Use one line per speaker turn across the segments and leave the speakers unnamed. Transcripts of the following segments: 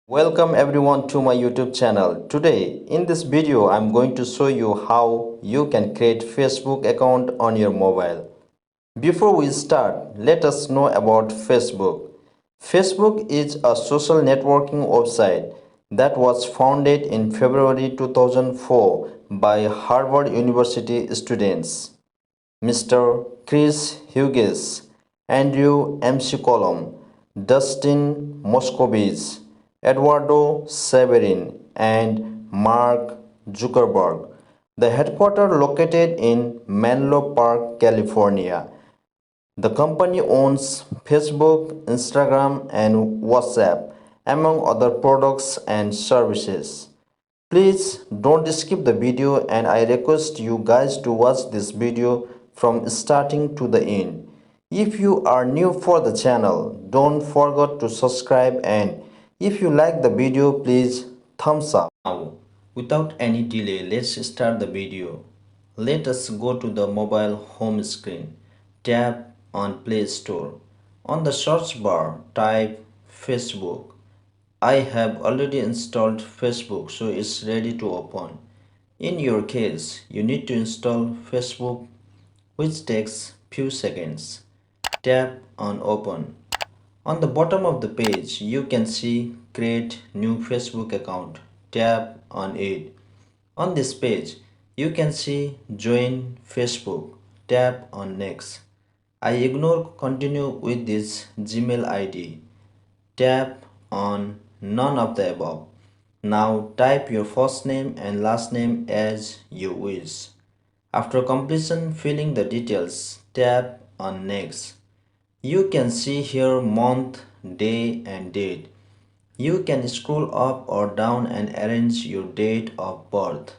Welcome everyone to my YouTube channel. Today in this video I'm going to show you how you can create Facebook account on your mobile. Before we start, let us know about Facebook. Facebook is a social networking website that was founded in February 2004 by Harvard University students. Mr. Chris Hughes, Andrew MC Colum, Dustin Moscovitz, Eduardo Severin, and Mark Zuckerberg. The headquarters located in Menlo Park, California. The company owns Facebook, Instagram, and WhatsApp, among other products and services. Please don't skip the video and I request you guys to watch this video from starting to the end. If you are new for the channel, don't forget to subscribe, and if you like the video, please thumbs up. Now, without any delay, let's start the video. Let us go to the mobile home screen. Tap on Play Store. On the search bar, type Facebook. I have already installed Facebook, so it's ready to open. In your case, you need to install Facebook, which takes few seconds. Tap on Open. On the bottom of the page, you can see Create New Facebook Account. Tap on it. On this page, you can see Join Facebook. Tap on Next. I ignore Continue with this Gmail ID. Tap on None of the above. Now type your first name and last name as you wish. After completion filling the details, tap on Next. You can see here month, day and date. You can scroll up or down and arrange your date of birth.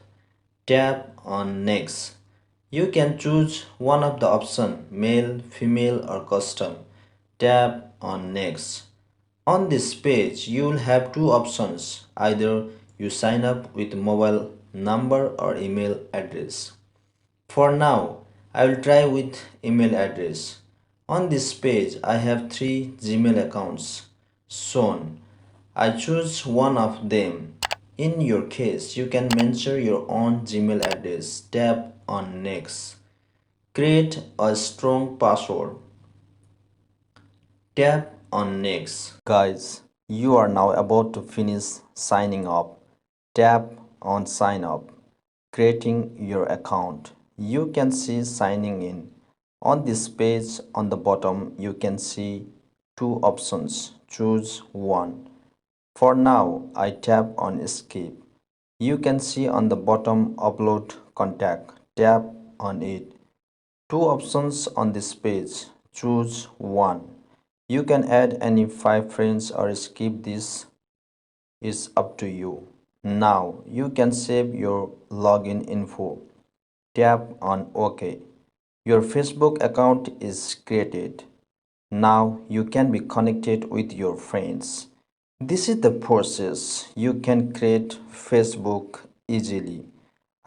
Tap on Next. You can choose one of the options, male, female or custom. Tap on Next. On this page, you will have two options. Either you sign up with mobile number or email address. For now, I will try with email address. On this page, I have three Gmail accounts shown. I choose one of them. In your case, you can mention your own Gmail address. Tap on Next. Create a strong password. Tap on Next. Guys, you are now about to finish signing up. Tap on Sign Up. Creating your account. You can see signing in. On this page on the bottom, you can see two options. Choose one. For now, I tap on Skip. You can see on the bottom Upload Contact. Tap on it. Two options on this page. Choose one. You can add any 5 friends or skip this. Is up to you. Now you can save your login info. Tap on OK. Your Facebook account is created. Now you can be connected with your friends. This is the process. You can create Facebook easily.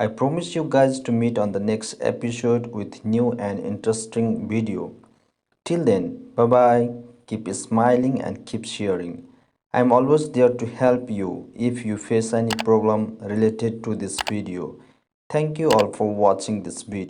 I promise you guys to meet on the next episode with new and interesting video. Till then, bye bye. Keep smiling and keep sharing. I'm always there to help you if you face any problem related to this video. Thank you all for watching this video.